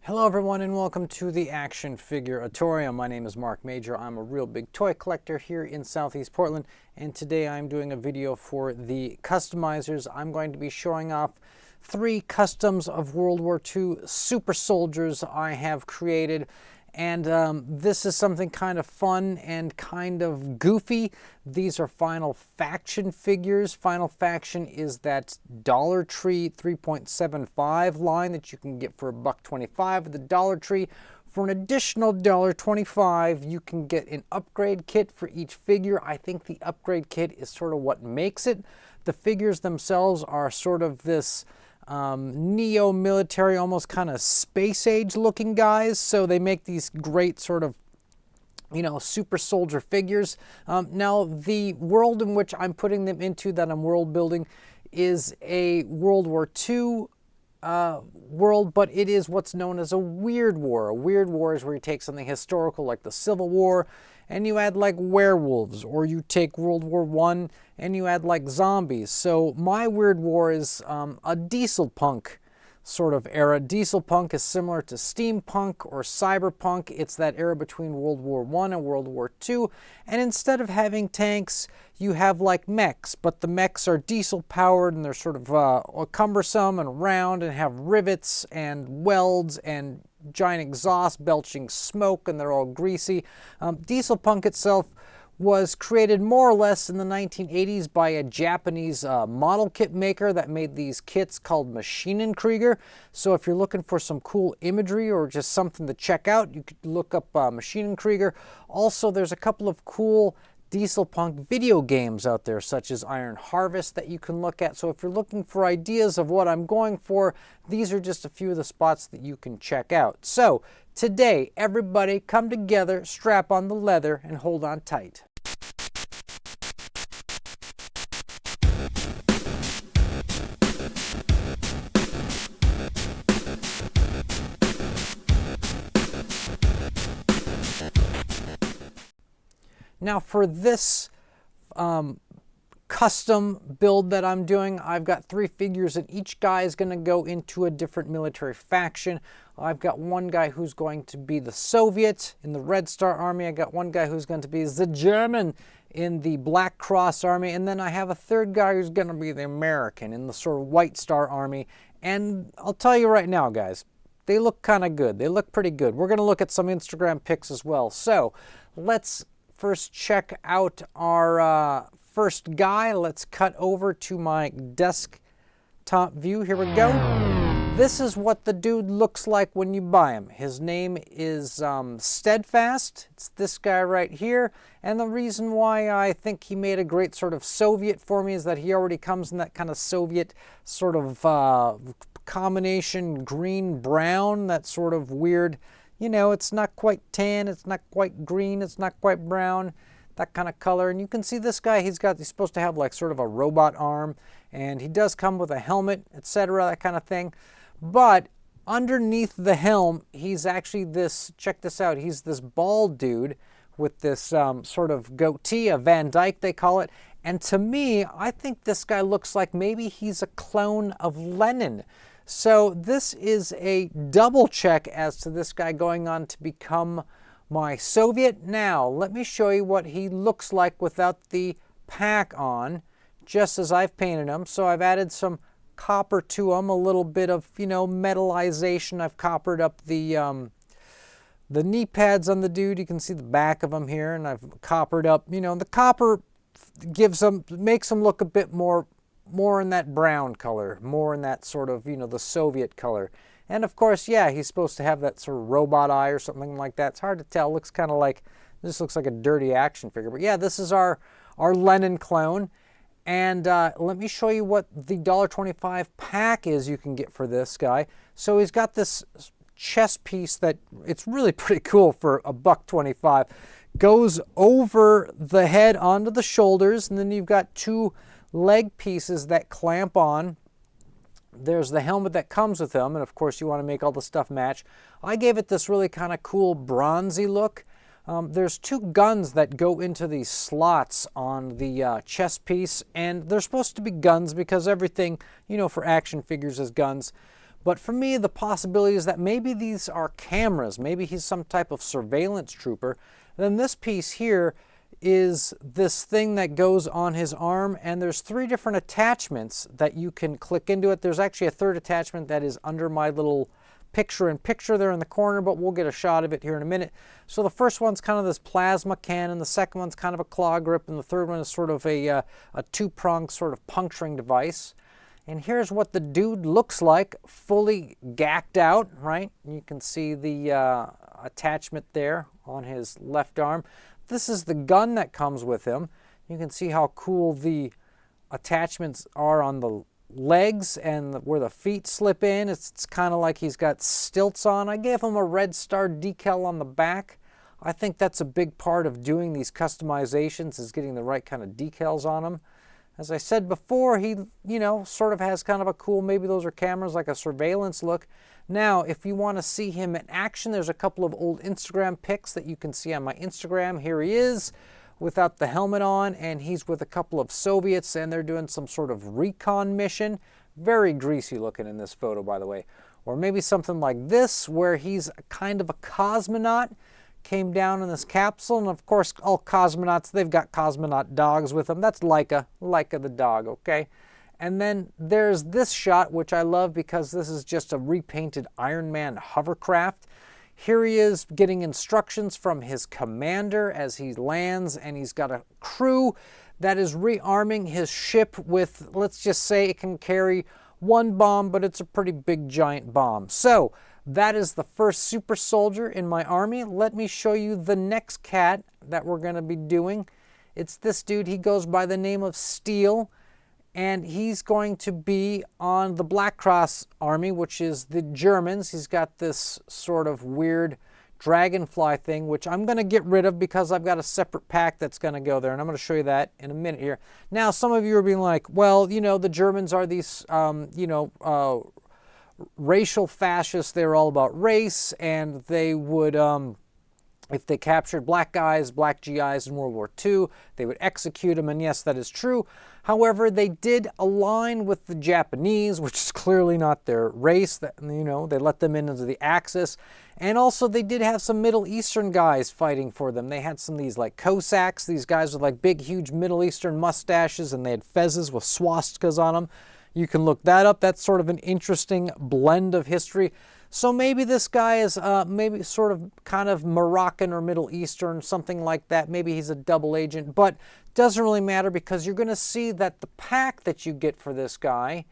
Hello everyone and welcome to the Action Figuratorium. My name is Mark Major. I'm a real big toy collector here in Southeast Portland, and today I'm doing a video for the customizers. I'm going to be showing off 3 customs of World War II Super Soldiers I have created. And this is something kind of fun and kind of goofy. These are Final Faction figures. Final Faction is that Dollar Tree 3.75 line that you can get for $1.25 at the Dollar Tree. For an additional $1.25, you can get an upgrade kit for each figure. I think the upgrade kit is sort of what makes it. The figures themselves are sort of this neo-military, almost kind of space age looking guys, so they make these great sort of, you know, super soldier figures. Now the world in which I'm putting them into, that I'm world building, is a World War II world, but it is what's known as a weird war. A weird war is where you take something historical like the Civil War and you add like werewolves, or you take World War I and you add like zombies. So my weird war is a Dieselpunk sort of era. Dieselpunk is similar to steampunk or cyberpunk. It's that era between World War I and World War II. And instead of having tanks, you have like mechs, but the mechs are diesel powered and they're sort of cumbersome and round and have rivets and welds and giant exhaust belching smoke, and they're all greasy. Dieselpunk itself was created more or less in the 1980s by a Japanese model kit maker that made these kits called Maschinenkrieger. So if you're looking for some cool imagery or just something to check out, you could look up Maschinenkrieger. Also, there's a couple of cool Dieselpunk video games out there, such as Iron Harvest, that you can look at. So if you're looking for ideas of what I'm going for, these are just a few of the spots that you can check out. So today, everybody come together, strap on the leather, and hold on tight. Now for this custom build that I'm doing, I've got 3 figures and each guy is going to go into a different military faction. I've got one guy who's going to be the Soviet in the Red Star Army. I got one guy who's going to be the German in the Black Cross Army. And then I have a third guy who's going to be the American in the sort of White Star Army. And I'll tell you right now, guys, they look kind of good. They look pretty good. We're going to look at some Instagram pics as well. So let's first check out our first guy. Let's cut over to my desktop view. Here we go. This is what the dude looks like when you buy him. His name is Steadfast. It's this guy right here. And the reason why I think he made a great sort of Soviet for me is that he already comes in that kind of Soviet sort of combination green-brown, that sort of weird, you know, it's not quite tan, it's not quite green, it's not quite brown, that kind of color. And you can see this guy, he's supposed to have like sort of a robot arm, and he does come with a helmet, etc., that kind of thing. But underneath the helm, he's actually this, check this out, he's this bald dude with this sort of goatee, a Van Dyke they call it. And to me, I think this guy looks like maybe he's a clone of Lenin. So this is a double check as to this guy going on to become my Soviet. Now, let me show you what he looks like without the pack on, just as I've painted him. So I've added some copper to him, a little bit of, you know, metallization. I've coppered up the knee pads on the dude. You can see the back of him here, and I've coppered up, you know, the copper makes him look a bit more in that brown color, more in that sort of, you know, the Soviet color. And of course, yeah, he's supposed to have that sort of robot eye or something like that. It's hard to tell. It looks kind of like, this looks like a dirty action figure. But yeah, this is our Lenin clone. And let me show you what the $1.25 pack is you can get for this guy. So he's got this chest piece that, it's really pretty cool for $1.25. Goes over the head onto the shoulders, and then you've got 2 leg pieces that clamp on. There's the helmet that comes with them, and of course you want to make all the stuff match. I gave it this really kind of cool bronzy look. There's 2 guns that go into these slots on the chest piece, and they're supposed to be guns because everything, you know, for action figures is guns. But for me, the possibility is that maybe these are cameras. Maybe he's some type of surveillance trooper. Then this piece here is this thing that goes on his arm, and there's 3 different attachments that you can click into it. There's actually a 3rd attachment that is under my little picture-in-picture there in the corner, but we'll get a shot of it here in a minute. So the first one's kind of this plasma cannon, the second one's kind of a claw grip, and the third one is sort of a 2-pronged sort of puncturing device. And here's what the dude looks like, fully gacked out, right? You can see the attachment there on his left arm. This is the gun that comes with him. You can see how cool the attachments are on the legs and where the feet slip in. It's kind of like he's got stilts on. I gave him a Red Star decal on the back. I think that's a big part of doing these customizations, is getting the right kind of decals on him. As I said before, he, sort of has kind of a cool, maybe those are cameras, like a surveillance look. Now, if you want to see him in action, there's a couple of old Instagram pics that you can see on my Instagram. Here he is without the helmet on, and he's with a couple of Soviets, and they're doing some sort of recon mission. Very greasy looking in this photo, by the way. Or maybe something like this, where he's kind of a cosmonaut, came down in this capsule, and of course, all cosmonauts, they've got cosmonaut dogs with them. That's Laika the dog, okay? And then there's this shot, which I love because this is just a repainted Iron Man hovercraft. Here he is getting instructions from his commander as he lands, and he's got a crew that is rearming his ship with, let's just say it can carry 1 bomb, but it's a pretty big giant bomb. So that is the first super soldier in my army. Let me show you the next cat that we're going to be doing. It's this dude. He goes by the name of Steel, and he's going to be on the Black Cross Army, which is the Germans. He's got this sort of weird dragonfly thing, which I'm going to get rid of because I've got a separate pack that's going to go there, and I'm going to show you that in a minute here. Now, some of you are being like, well, the Germans are these, racial fascists. They're all about race, and they would, if they captured black guys, black GIs in World War II, they would execute them, and yes, that is true. However, they did align with the Japanese, which is clearly not their race. That, they let them into the Axis. And also, they did have some Middle Eastern guys fighting for them. They had some of these, like, Cossacks. These guys with, like, big, huge Middle Eastern mustaches, and they had fezzes with swastikas on them. You can look that up. That's sort of an interesting blend of history. So maybe this guy is maybe sort of kind of Moroccan or Middle Eastern, something like that. Maybe he's a double agent, but doesn't really matter because you're going to see that the pack that you get for this guy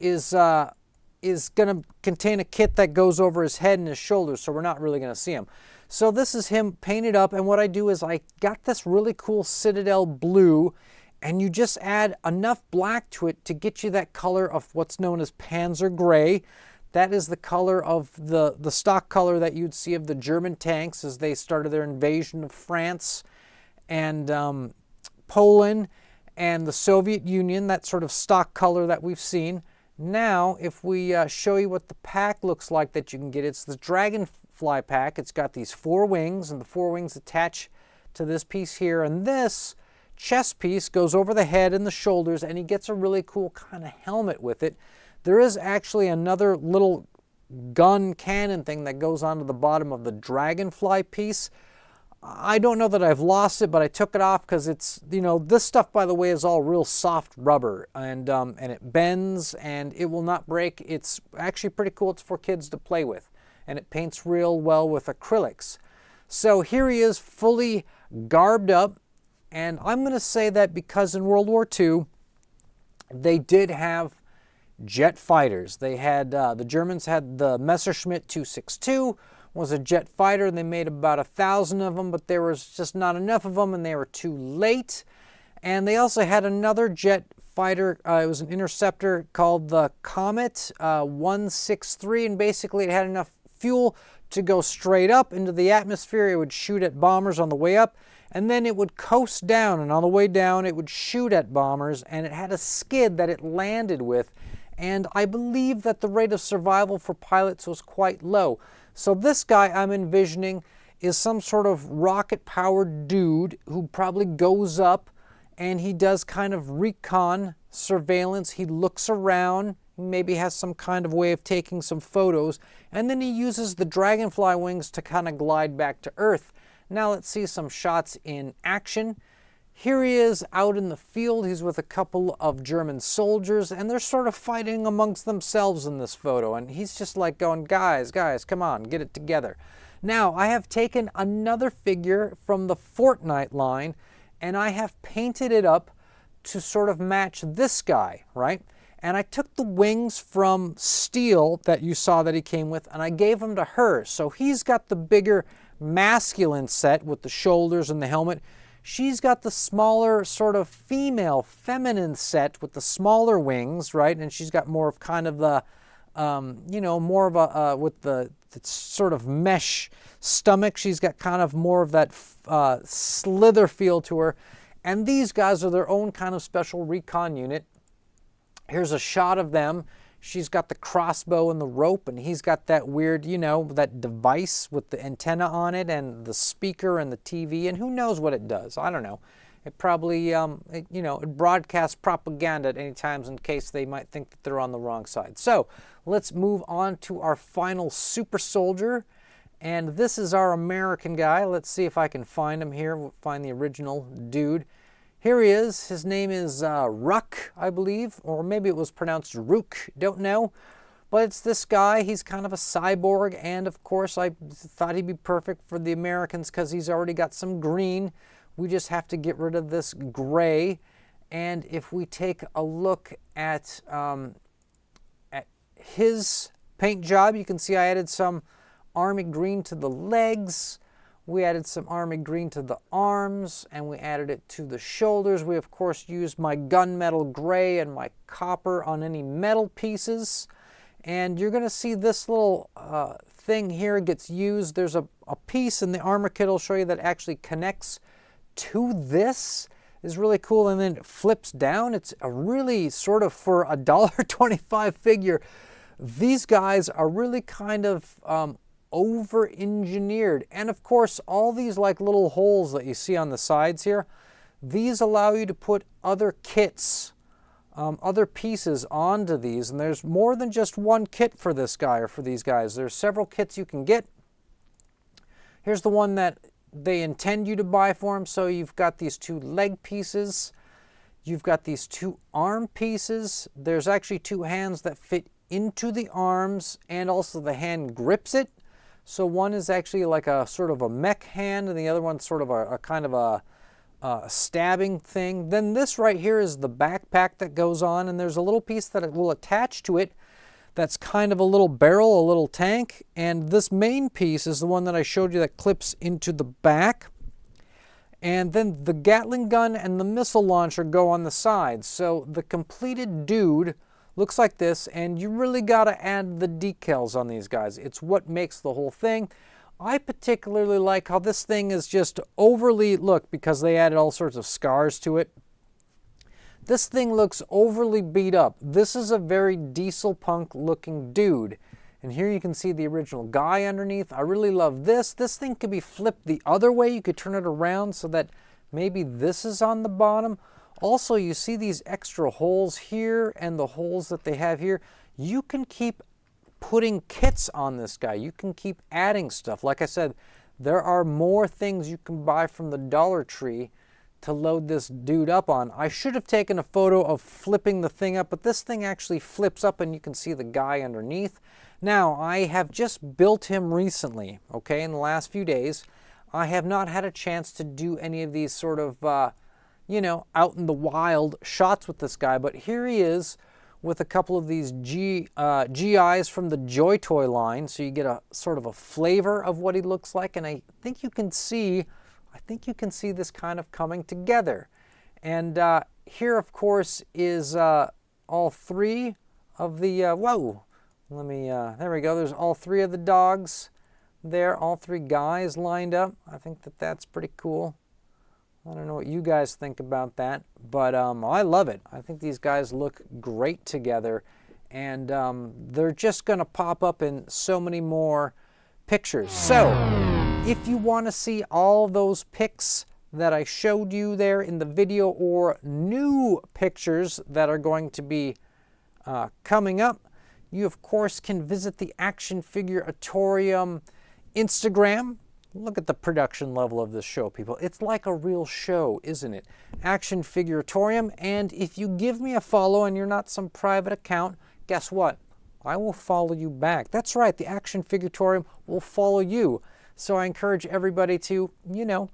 is going to contain a kit that goes over his head and his shoulders, so we're not really going to see him. So this is him painted up, and what I do is I got this really cool Citadel blue, and you just add enough black to it to get you that color of what's known as Panzer Gray. That is the color of the stock color that you'd see of the German tanks as they started their invasion of France and Poland and the Soviet Union, that sort of stock color that we've seen. Now, if we show you what the pack looks like that you can get, it's the Dragonfly pack. It's got these 4 wings, and the 4 wings attach to this piece here, and this chest piece goes over the head and the shoulders, and he gets a really cool kind of helmet with it. There is actually another little gun cannon thing that goes onto the bottom of the Dragonfly piece. I don't know that I've lost it, but I took it off because it's, this stuff, by the way, is all real soft rubber, and it bends and it will not break. It's actually pretty cool. It's for kids to play with, and it paints real well with acrylics. So here he is, fully garbed up. And I'm going to say that because in World War II, they did have jet fighters. They had, the Germans had the Messerschmitt 262, was a jet fighter, and they made about 1,000 of them, but there was just not enough of them, and they were too late. And they also had another jet fighter, it was an interceptor called the Comet 163, and basically it had enough fuel to go straight up into the atmosphere. It would shoot at bombers on the way up, and then it would coast down, and on the way down it would shoot at bombers, and it had a skid that it landed with, and I believe that the rate of survival for pilots was quite low. So this guy I'm envisioning is some sort of rocket-powered dude who probably goes up and he does kind of recon surveillance. He looks around, maybe has some kind of way of taking some photos, and then he uses the dragonfly wings to kind of glide back to Earth. Now let's see some shots in action. Here he is out in the field. He's with a couple of German soldiers, and they're sort of fighting amongst themselves in this photo. And he's just like going, guys, come on, get it together. Now, I have taken another figure from the Fortnite line, and I have painted it up to sort of match this guy, right? And I took the wings from Steel that you saw that he came with, and I gave them to her. So he's got the bigger masculine set with the shoulders and the helmet. She's got the smaller sort of female, feminine set with the smaller wings, right? And she's got more of kind of the, you know, more of a, with the sort of mesh stomach. She's got kind of more of that slither feel to her. And these guys are their own kind of special recon unit. Here's a shot of them. She's got the crossbow and the rope, and he's got that weird, you know, that device with the antenna on it and the speaker and the TV, and who knows what it does. I don't know. It probably, you know, it broadcasts propaganda at any times in case they might think that they're on the wrong side. So let's move on to our final super soldier, and this is our American guy. Let's see if I can find him here. We'll find the original dude. Here he is. His name is Ruck, I believe, or maybe it was pronounced Rook, don't know. But it's this guy. He's kind of a cyborg, and of course I thought he'd be perfect for the Americans because he's already got some green. We just have to get rid of this gray. And if we take a look at his paint job, you can see I added some army green to the legs. We added some army green to the arms, and we added it to the shoulders. We, of course, used my gunmetal gray and my copper on any metal pieces. And you're going to see this little thing here gets used. There's a piece in the armor kit I'll show you that actually connects to this. Is really cool, and then it flips down. It's a really sort of, for a $1.25 figure, these guys are really kind of over-engineered. And of course, all these like little holes that you see on the sides here, these allow you to put other kits, other pieces onto these. And there's more than just one kit for this guy or for these guys. There's several kits you can get. Here's the one that they intend you to buy for them. So you've got these two leg pieces. You've got these two arm pieces. There's actually two hands that fit into the arms, and also the hand grips it. So one is actually like a sort of a mech hand, and the other one's sort of a kind of a stabbing thing. Then this right here is the backpack that goes on, and there's a little piece that it will attach to it that's kind of a little barrel, a little tank. And this main piece is the one that I showed you that clips into the back. And then the Gatling gun and the missile launcher go on the sides. So the completed dude looks like this, and you really got to add the decals on these guys. It's what makes the whole thing. I particularly like how this thing is just overly, look, because they added all sorts of scars to it. This thing looks overly beat up. This is a very Dieselpunk looking dude. And here you can see the original guy underneath. I really love this. This thing could be flipped the other way. You could turn it around so that maybe this is on the bottom. Also, you see these extra holes here and the holes that they have here. You can keep putting kits on this guy. You can keep adding stuff. Like I said, there are more things you can buy from the Dollar Tree to load this dude up on. I should have taken a photo of flipping the thing up, but this thing actually flips up and you can see the guy underneath. Now, I have just built him recently, okay, in the last few days. I have not had a chance to do any of these sort of you know, out in the wild shots with this guy, but here he is with a couple of these GIs from the Joy Toy line, so you get a sort of a flavor of what he looks like, and I think you can see this kind of coming together. And here, of course, is all three of the, whoa, let me, there we go, there's all three of the dogs there, all three guys lined up. I think that that's pretty cool. I don't know what you guys think about that, but I love it. I think these guys look great together, and they're just going to pop up in so many more pictures. So, if you want to see all those pics that I showed you there in the video, or new pictures that are going to be Coming up, you of course can visit the Action Figuratorium Instagram. Look at the production level of this show, people. It's like a real show, isn't it? Action Figuratorium. And if you give me a follow and you're not some private account, guess what? I will follow you back. That's right, the Action Figuratorium will follow you. So I encourage everybody to, you know,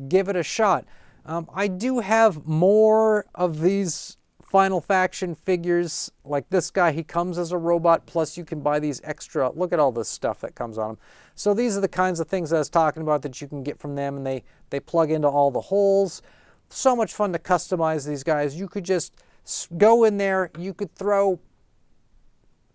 give it a shot. I do have more of these Final Faction figures, like this guy. He comes as a robot, plus you can buy these extra. Look at all this stuff that comes on him. So these are the kinds of things I was talking about that you can get from them, and they plug into all the holes. So much fun to customize these guys. You could just go in there, you could throw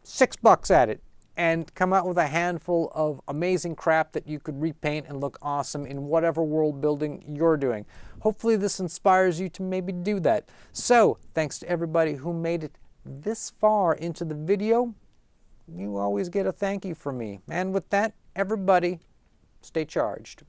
$6 at it and come out with a handful of amazing crap that you could repaint and look awesome in whatever world building you're doing. Hopefully this inspires you to maybe do that. So, thanks to everybody who made it this far into the video. You always get a thank you from me. And with that, everybody, stay charged.